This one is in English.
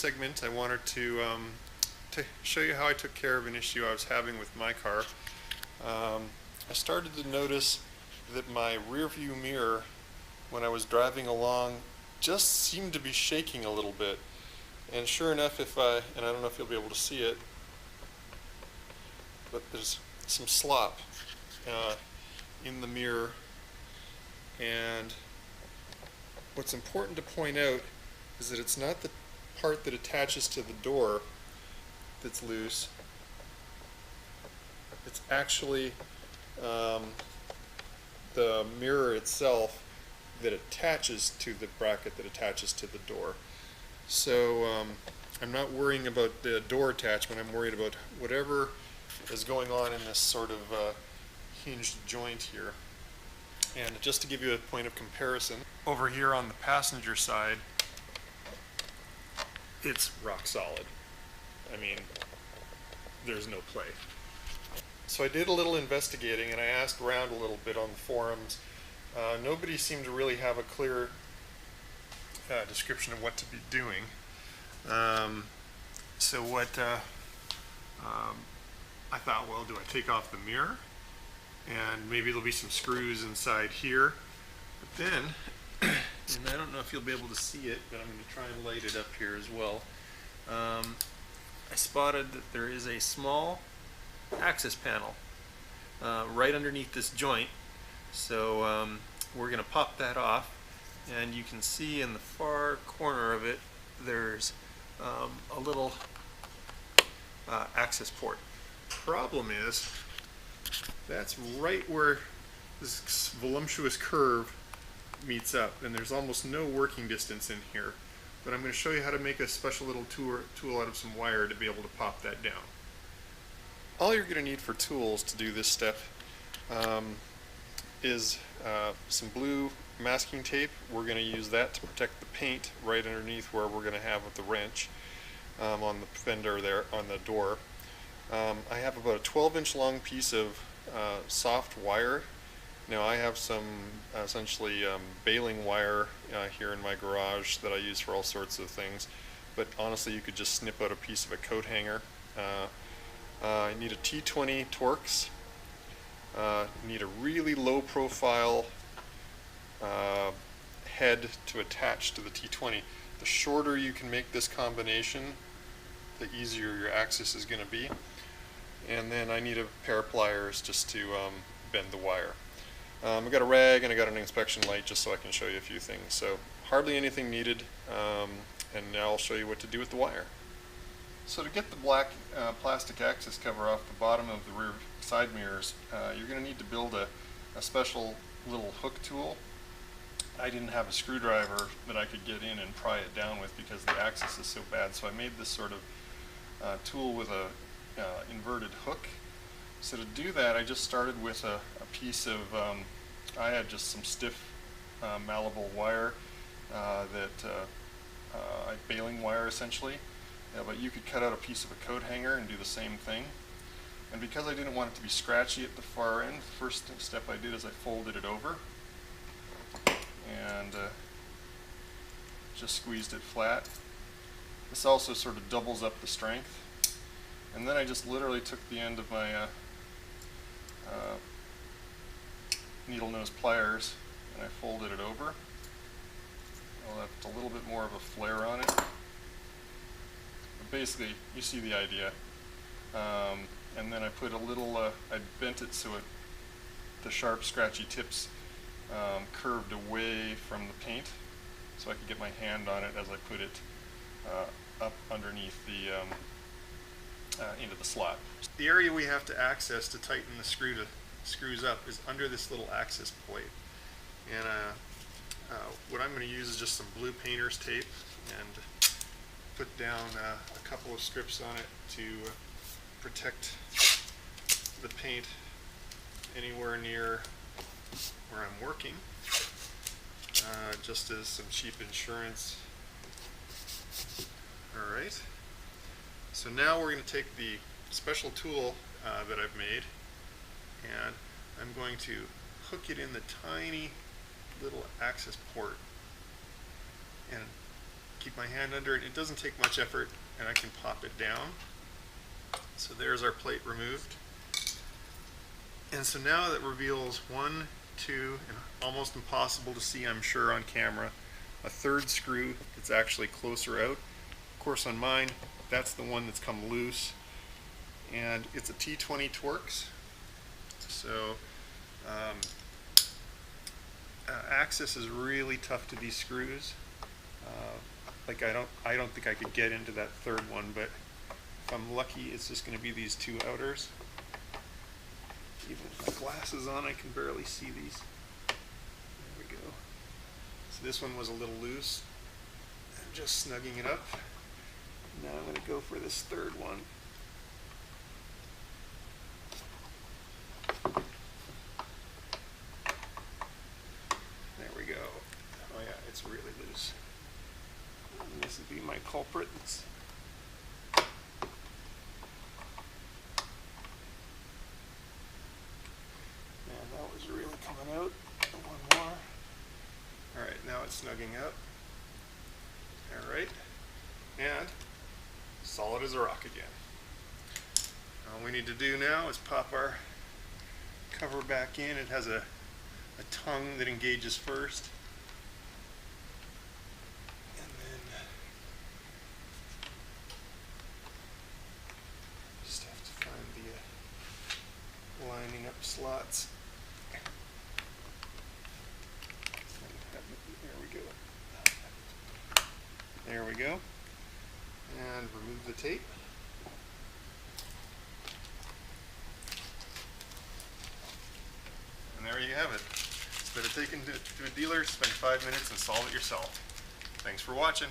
segment I wanted to show you how I took care of an issue I was having with my car. I started to notice that my rear view mirror, when I was driving along, just seemed to be shaking a little bit. And sure enough, and I don't know if you'll be able to see it, but there's some slop in the mirror. And what's important to point out is that it's not the part that attaches to the door that's loose. It's actually the mirror itself that attaches to the bracket that attaches to the door. So I'm not worrying about the door attachment, I'm worried about whatever is going on in this sort of hinged joint here. And just to give you a point of comparison, over here on the passenger side, it's rock solid. I mean, there's no play. So I did a little investigating and I asked around a little bit on the forums. Nobody seemed to really have a clear description of what to be doing. So what I thought, well, do I take off the mirror? And maybe there'll be some screws inside here. But then, and I don't know if you'll be able to see it, but I'm going to try and light it up here as well. I spotted that there is a small access panel right underneath this joint. So we're going to pop that off, and you can see in the far corner of it there's a little access port. Problem is, that's right where this voluptuous curve meets up, and there's almost no working distance in here. But I'm going to show you how to make a special little tool out of some wire to be able to pop that down. All you're going to need for tools to do this step is some blue masking tape. We're going to use that to protect the paint right underneath where we're going to have the wrench on the fender there on the door. I have about a 12-inch long piece of soft wire. Now I have some essentially baling wire here in my garage that I use for all sorts of things, but honestly you could just snip out a piece of a coat hanger. I need a T20 Torx. Need a really low profile head to attach to the T20. The shorter you can make this combination, the easier your axis is going to be. And then I need a pair of pliers just to bend the wire. I've got a rag and I got an inspection light just so I can show you a few things. So hardly anything needed, and now I'll show you what to do with the wire. So to get the black plastic access cover off the bottom of the rear side mirrors, you're going to need to build a special little hook tool. I didn't have a screwdriver that I could get in and pry it down with because the axis is so bad, so I made this sort of tool with a inverted hook. So to do that, I just started with a piece of, I had just some stiff malleable wire baling wire essentially, but you could cut out a piece of a coat hanger and do the same thing. And because I didn't want it to be scratchy at the far end, the first step I did is I folded it over and just squeezed it flat. This also sort of doubles up the strength. And then I just literally took the end of my needle nose pliers and I folded it over. I'll have a little bit more of a flare on it. But basically, you see the idea. And then I put a little, I bent it so the sharp, scratchy tips curved away from the paint, so I could get my hand on it as I put it up underneath the into the slot. The area we have to access to tighten the screws up is under this little access plate. And what I'm going to use is just some blue painter's tape and put down a couple of strips on it to protect the paint anywhere near where I'm working, just as some cheap insurance. Alright, so now we're going to take the special tool that I've made and I'm going to hook it in the tiny little access port and keep my hand under it. It doesn't take much effort, and I can pop it down. So there's our plate removed. And so now that reveals one, two, and almost impossible to see, I'm sure, on camera, a third screw that's actually closer out. Of course, on mine, that's the one that's come loose, and it's a T20 Torx. So access is really tough to these screws. Like I don't think I could get into that third one, but if I'm lucky, it's just going to be these two outers. Even with my glasses on, I can barely see these. There we go. So this one was a little loose. I'm just snugging it up. Now I'm going to go for this third one. There we go. Oh yeah, it's really loose. And this would be my culprit. That was really coming out. One more. Alright, now it's snugging up. Alright. And solid as a rock again. All we need to do now is pop our cover back in. It has a tongue that engages first. And then just have to find the lining up slots. There we go. And remove the tape. And there you have it. Instead of taking it to a dealer, spend 5 minutes and solve it yourself. Thanks for watching.